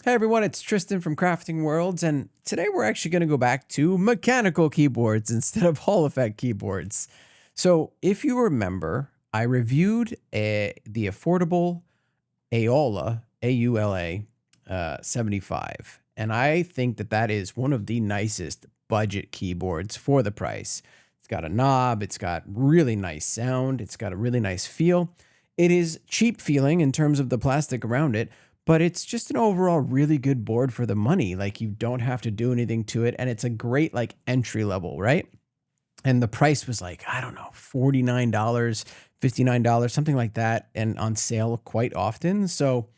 Hey everyone, it's Tristan from Crafting Worlds, and today we're actually going to go back to mechanical keyboards instead of Hall effect keyboards. So if you remember, I reviewed the affordable Aula, A-U-L-A, 75, and I think that that is one of the nicest budget keyboards for the price. It's got a knob, it's got really nice sound, it's got a really nice feel. It is cheap feeling in terms of the plastic around it, but it's just an overall really good board for the money. Like, you don't have to do anything to it, and it's a great like entry level, right? And the price was like, I don't know, $49, $59, something like that, and on sale quite often. So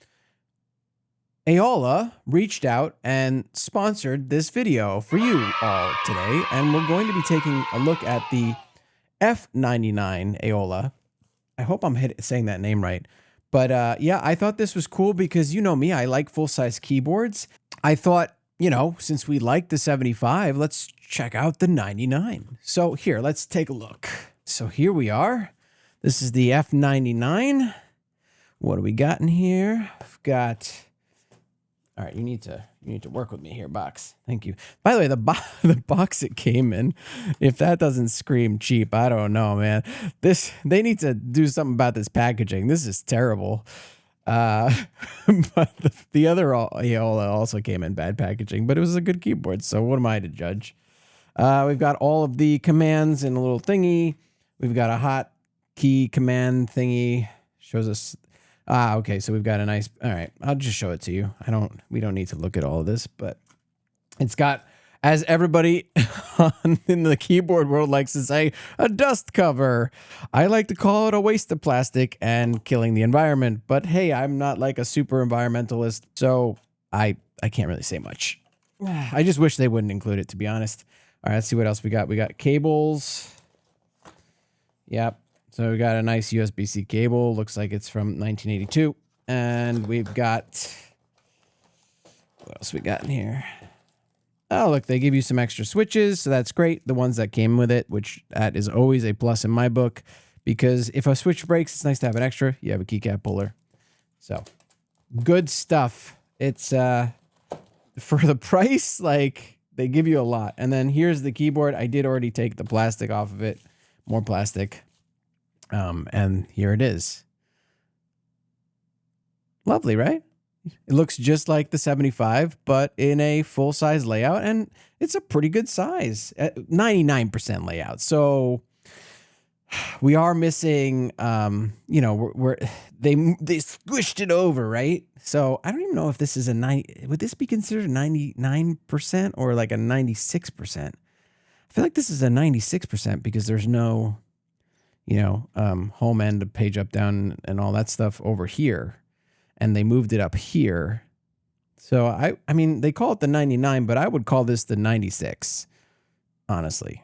Aula reached out and sponsored this video for you all today, and we're going to be taking a look at the F99 Aula. I hope I'm saying that name right. But yeah, I thought this was cool because, you know me, I like full-size keyboards. I thought, you know, since we like the 75, let's check out the 99. So here, let's take a look. So here we are. This is the F99. What do we got in here? We've got... All right, you need to work with me here, box. Thank you. By the way, the box it came in, if that doesn't scream cheap, I don't know, man. They need to do something about this packaging. This is terrible. But the other Aula also came in bad packaging, but it was a good keyboard. So what am I to judge? We've got all of the commands in a little thingy. We've got a hot key command thingy. Shows us. Okay, so we've got a nice, all right, I'll just show it to you. We don't need to look at all of this, but it's got, as everybody in the keyboard world likes to say, a dust cover. I like to call it a waste of plastic and killing the environment, but hey, I'm not like a super environmentalist, so I can't really say much. I just wish they wouldn't include it, to be honest. All right, let's see what else we got. We got cables. Yep. So we got a nice USB-C cable. Looks like it's from 1982. And we've got... What else we got in here? Oh, look, they give you some extra switches, so that's great. The ones that came with it, which that is always a plus in my book. Because if a switch breaks, it's nice to have an extra. You have a keycap puller. So, good stuff. It's, for the price, like, they give you a lot. And then here's the keyboard. I did already take the plastic off of it. More plastic. And here it is. Lovely, right? It looks just like the 75, but in a full-size layout, and it's a pretty good size, 99% layout. So we are missing, you know, they squished it over, right? So I don't even know if this is a 90. Would this be considered 99% or like a 96%? I feel like this is a 96% because there's no, you know, home end, page up, down, and all that stuff over here. And they moved it up here. So, I mean, they call it the 99, but I would call this the 96, honestly.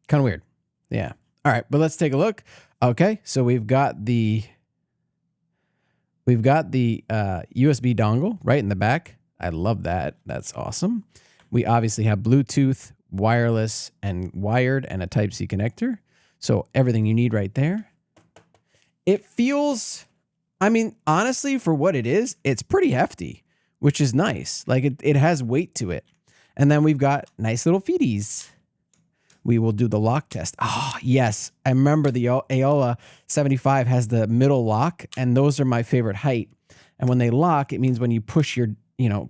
Kind of weird. Yeah. All right, but let's take a look. Okay, so we've got the USB dongle right in the back. I love that. That's awesome. We obviously have Bluetooth, wireless, and wired, and a Type-C connector. So everything you need right there. It feels, I mean, honestly, for what it is, it's pretty hefty, which is nice. Like it has weight to it. And then we've got nice little feeties. We will do the lock test. Oh, yes. I remember the Aula 75 has the middle lock, and those are my favorite height. And when they lock, it means when you push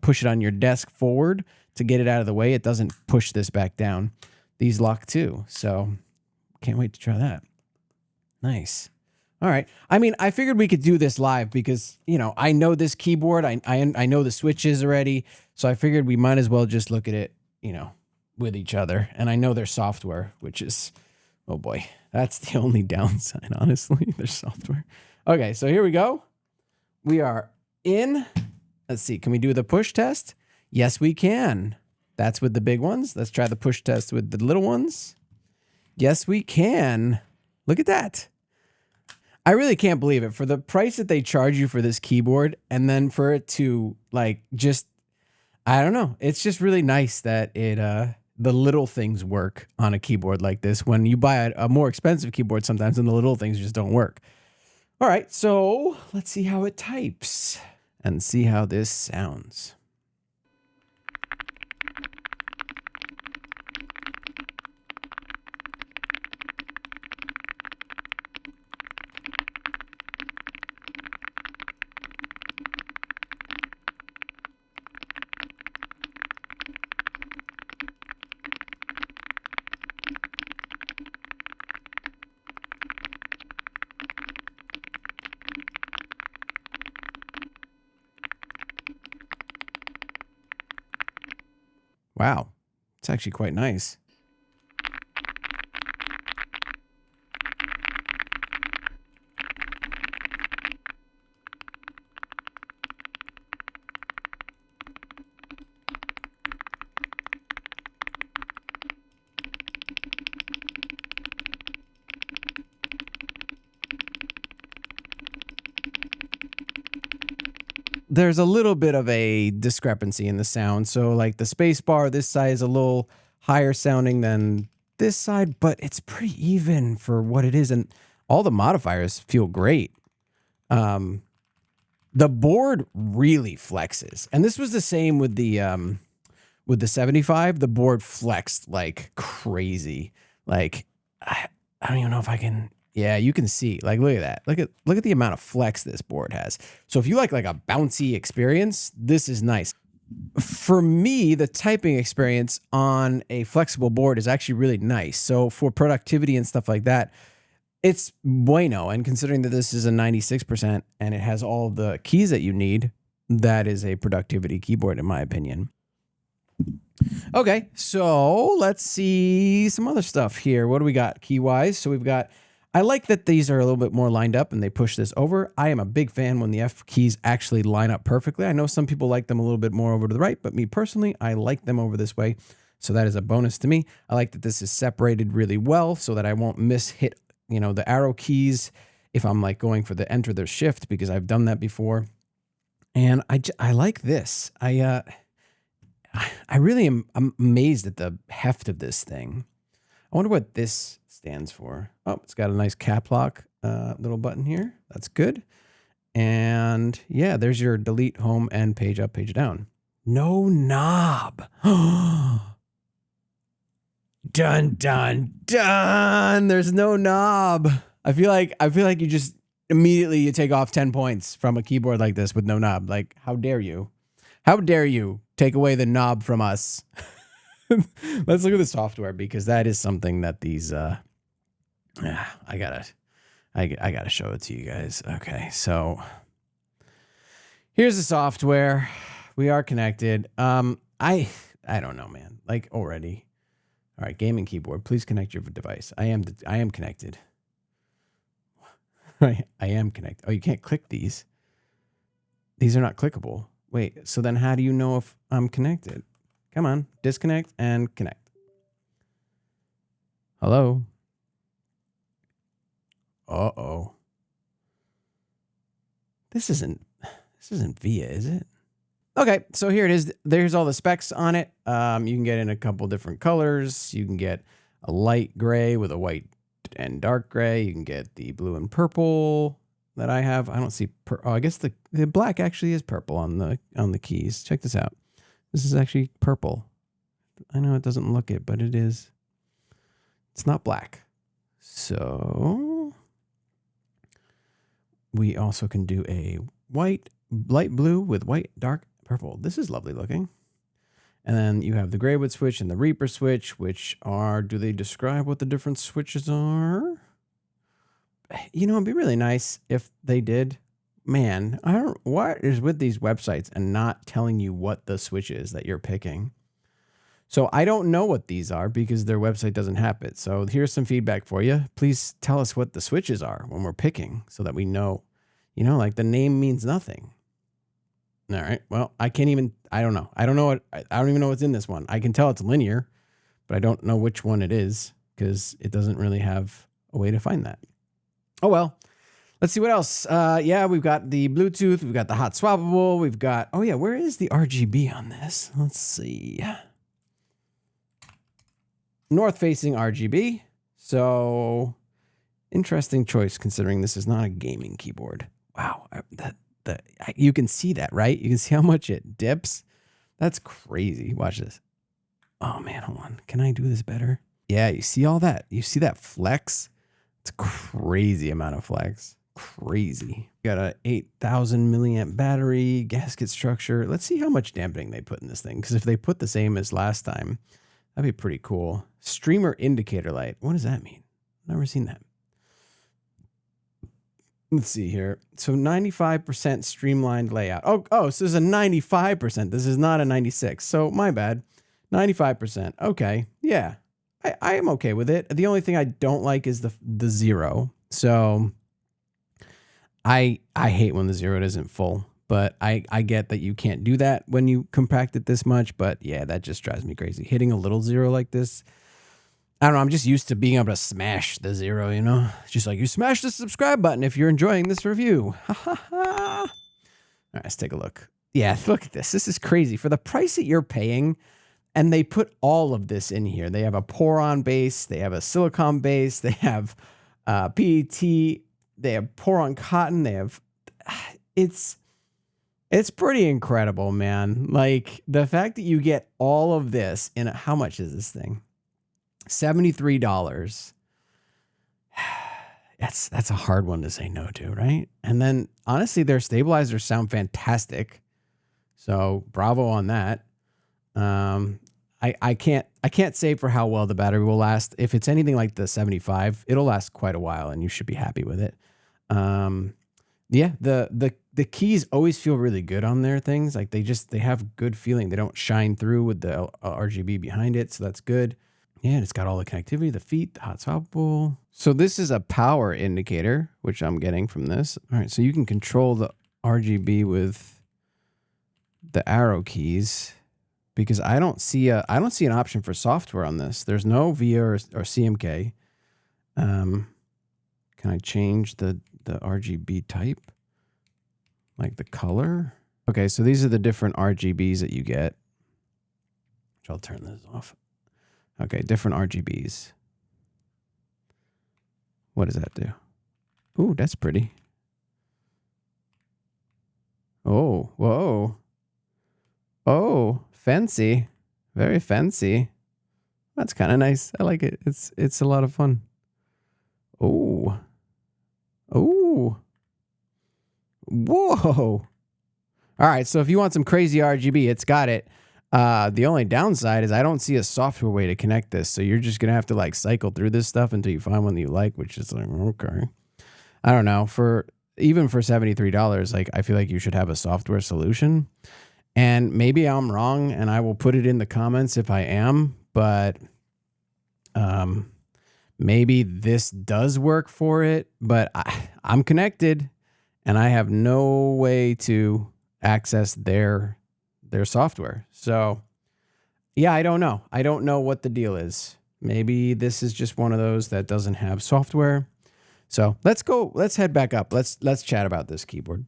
push it on your desk forward to get it out of the way, it doesn't push this back down. These lock too. So can't wait to try that. Nice. All right. I mean, I figured we could do this live because, you know, I know this keyboard. I know the switches already. So I figured we might as well just look at it, you know, with each other. And I know their software, which is, oh boy, that's the only downside, honestly, their software. Okay, so here we go. We are in. Let's see. Can we do the push test? Yes, we can. That's with the big ones. Let's try the push test with the little ones. Yes, we can. Look at that. I really can't believe it. For the price that they charge you for this keyboard, and then for it to, like, just, I don't know. It's just really nice that it, the little things work on a keyboard like this. When you buy a more expensive keyboard sometimes, and the little things just don't work. All right, so let's see how it types. and see how this sounds. Wow, it's actually quite nice. There's a little bit of a discrepancy in the sound. So like the space bar, this side is a little higher sounding than this side, but it's pretty even for what it is. And all the modifiers feel great. The board really flexes. And this was the same with the 75. The board flexed like crazy. Like, I don't even know if I can. Yeah, you can see, like, look at that. Look at the amount of flex this board has. So if you like a bouncy experience, this is nice. For me, the typing experience on a flexible board is actually really nice. So for productivity and stuff like that, it's bueno. And considering that this is a 96% and it has all the keys that you need, that is a productivity keyboard in my opinion. Okay, so let's see some other stuff here. What do we got key-wise? So we've got, I like that these are a little bit more lined up and they push this over. I am a big fan when the F keys actually line up perfectly. I know some people like them a little bit more over to the right, but me personally, I like them over this way. So that is a bonus to me. I like that this is separated really well so that I won't hit, the arrow keys if I'm like going for the enter the shift, because I've done that before. And I like this. I really am amazed at the heft of this thing. I wonder what this stands for. Oh, it's got a nice cap lock little button here. That's good. And yeah, there's your delete, home, and page up, page down. No knob. Dun, dun, dun. There's no knob. I feel like you just immediately you take off 10 points from a keyboard like this with no knob. Like, how dare you? How dare you take away the knob from us? Let's look at the software, because that is something that these I gotta show it to you guys. Okay, so here's the software. We are connected. I don't know, man. Like already. All right, gaming keyboard. Please connect your device. I am connected. I am connected. Oh, you can't click these. These are not clickable. Wait, so then how do you know if I'm connected? Come on, disconnect and connect. Hello? Uh-oh. This isn't VIA, is it? Okay, so here it is. There's all the specs on it. You can get in a couple different colors. You can get a light gray with a white and dark gray. You can get the blue and purple that I have. I don't see I guess the black actually is purple on the keys. Check this out. This is actually purple. I know it doesn't look it, but it is. It's not black. So we also can do a white, light blue with white, dark purple. This is lovely looking. And then you have the Graywood switch and the Reaper switch, which are, do they describe what the different switches are? It'd be really nice if they did. Man, what is with these websites and not telling you what the switch is that you're picking? So I don't know what these are because their website doesn't have it. So here's some feedback for you. Please tell us what the switches are when we're picking so that we know, like the name means nothing. All right. Well, I don't know. I don't even know what's in this one. I can tell it's linear, but I don't know which one it is because it doesn't really have a way to find that. Oh, well, let's see what else. Yeah, we've got the Bluetooth. We've got the hot swappable. We've got, oh yeah, where is the RGB on this? Let's see. North facing RGB. So interesting choice considering this is not a gaming keyboard. Wow. you can see that, right? You can see how much it dips. That's crazy. Watch this. Oh man, hold on. Can I do this better? Yeah, you see all that? You see that flex? It's a crazy amount of flex. Crazy. Got a 8,000 milliamp battery, gasket structure. Let's see how much dampening they put in this thing. Because if they put the same as last time, that'd be pretty cool. Streamer indicator light. What does that mean? Never seen that. Let's see here. So 95% streamlined layout. Oh, so this is a 95%. This is not a 96. So my bad. 95%. Okay. Yeah. I am okay with it. The only thing I don't like is the zero. So I hate when the zero isn't full, but I get that you can't do that when you compact it this much. But yeah, that just drives me crazy. Hitting a little zero like this. I don't know. I'm just used to being able to smash the zero, you know? It's just like you smash the subscribe button if you're enjoying this review. Ha ha ha. All right, let's take a look. Yeah, look at this. This is crazy. For the price that you're paying, and they put all of this in here. They have a Poron base. They have a silicone base. They have PET. They have Poron cotton. They have... It's pretty incredible, man. Like, the fact that you get all of this in... How much is this thing? $73. That's a hard one to say no to, right? And then honestly, their stabilizers sound fantastic. So bravo on that. I can't say for how well the battery will last. If it's anything like the 75, it'll last quite a while and you should be happy with it. Yeah, the keys always feel really good on their things. Like they have good feeling. They don't shine through with the RGB behind it. So that's good. Yeah, and it's got all the connectivity, the feet, the hot swappable. So this is a power indicator, which I'm getting from this. All right, so you can control the RGB with the arrow keys because I don't see an option for software on this. There's no VIA or CMK. Can I change the RGB type? Like the color? Okay, so these are the different RGBs that you get. Which I'll turn this off. Okay, different RGBs. What does that do? Ooh, that's pretty. Oh, whoa. Oh, fancy. Very fancy. That's kind of nice. I like it. It's a lot of fun. Oh. Oh. Whoa. All right, so if you want some crazy RGB, it's got it. The only downside is I don't see a software way to connect this. So you're just going to have to like cycle through this stuff until you find one that you like, which is like, okay. I don't know. Even for $73, like I feel like you should have a software solution. And maybe I'm wrong and I will put it in the comments if I am, but maybe this does work for it, but I'm connected and I have no way to access their software. So yeah, I don't know. I don't know what the deal is. Maybe this is just one of those that doesn't have software. So let's head back up. Let's chat about this keyboard.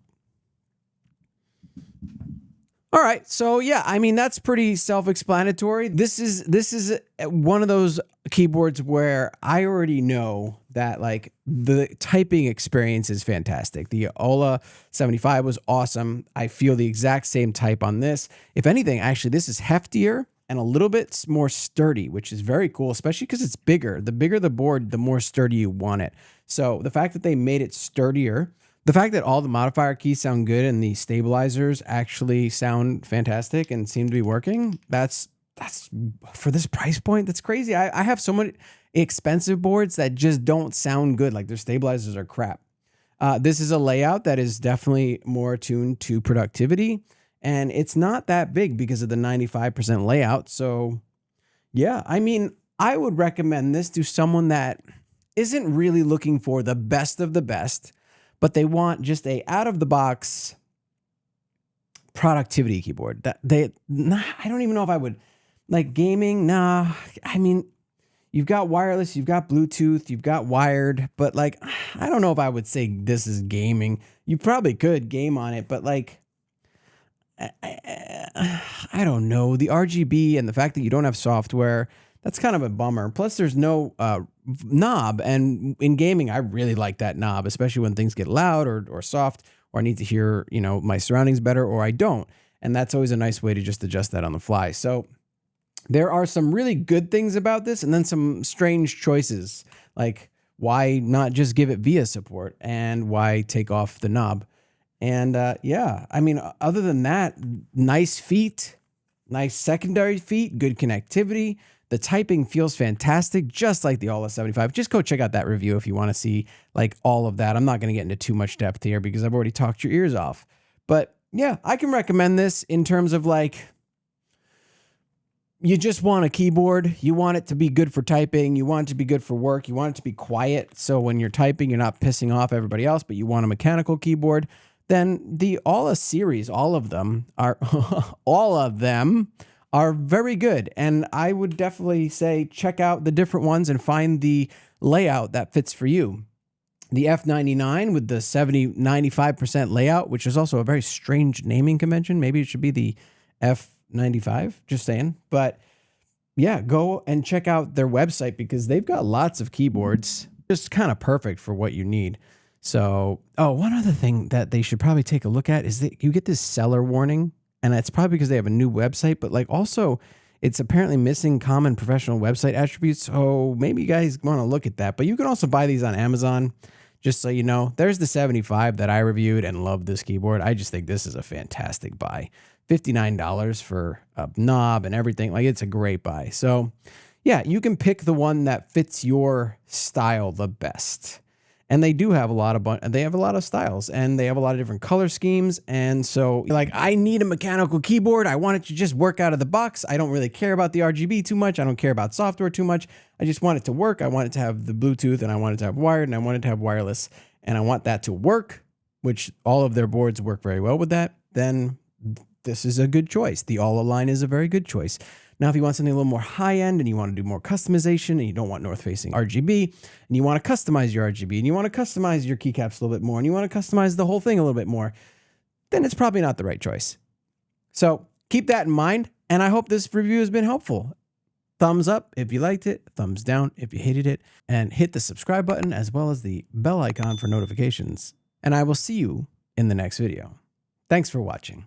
All right. So yeah, I mean, that's pretty self-explanatory. This is one of those keyboards where I already know that like the typing experience is fantastic. The Aula 75 was awesome. I feel the exact same type on this. If anything, actually, this is heftier and a little bit more sturdy, which is very cool, especially because it's bigger. The bigger the board, the more sturdy you want it. So the fact that they made it sturdier, the fact that all the modifier keys sound good and the stabilizers actually sound fantastic and seem to be working, that's for this price point, that's crazy. I have so many expensive boards that just don't sound good. Like their stabilizers are crap. This is a layout that is definitely more attuned to productivity, and it's not that big because of the 95% layout. So yeah, I mean, I would recommend this to someone that isn't really looking for the best of the best, but they want just a out-of-the-box productivity keyboard. I don't even know if I would like gaming. Nah, I mean, you've got wireless, you've got Bluetooth, you've got wired, but like, I don't know if I would say this is gaming. You probably could game on it, but like, I don't know. The RGB and the fact that you don't have software, that's kind of a bummer. Plus, there's no knob. And in gaming, I really like that knob, especially when things get loud or soft or I need to hear, you know, my surroundings better, or I don't. And that's always a nice way to just adjust that on the fly. So there are some really good things about this, and then some strange choices, like why not just give it via support, and why take off the knob. And yeah, I mean, other than that, nice feet, nice secondary feet, good connectivity. The typing feels fantastic, just like the Aula F75. Just go check out that review if you want to see like all of that. I'm not going to get into too much depth here because I've already talked your ears off. But yeah, I can recommend this in terms of like, you just want a keyboard. You want it to be good for typing. You want it to be good for work. You want it to be quiet. So when you're typing, you're not pissing off everybody else, but you want a mechanical keyboard. Then the Aula series, all of them are very good. And I would definitely say check out the different ones and find the layout that fits for you. The F99 with the 95% layout, which is also a very strange naming convention. Maybe it should be the F95, just saying. But yeah, go and check out their website because they've got lots of keyboards, just kind of perfect for what you need. So, oh, one other thing that they should probably take a look at is that you get this seller warning, and it's probably because they have a new website, but like also it's apparently missing common professional website attributes. So maybe you guys want to look at that, but you can also buy these on Amazon. Just so you know, there's the 75 that I reviewed and love this keyboard. I just think this is a fantastic buy. $59 for a knob and everything. Like, it's a great buy. So yeah, you can pick the one that fits your style the best. And they do have a lot of styles, and they have a lot of different color schemes. And so like, I need a mechanical keyboard. I want it to just work out of the box. I don't really care about the RGB too much. I don't care about software too much. I just want it to work. I want it to have the Bluetooth, and I want it to have wired, and I want it to have wireless, and I want that to work, which all of their boards work very well with that. Then this is a good choice. The Aula line is a very good choice. Now, if you want something a little more high-end and you want to do more customization and you don't want north-facing RGB and you want to customize your RGB and you want to customize your keycaps a little bit more and you want to customize the whole thing a little bit more, then it's probably not the right choice. So keep that in mind, and I hope this review has been helpful. Thumbs up if you liked it, thumbs down if you hated it, and hit the subscribe button as well as the bell icon for notifications. And I will see you in the next video. Thanks for watching.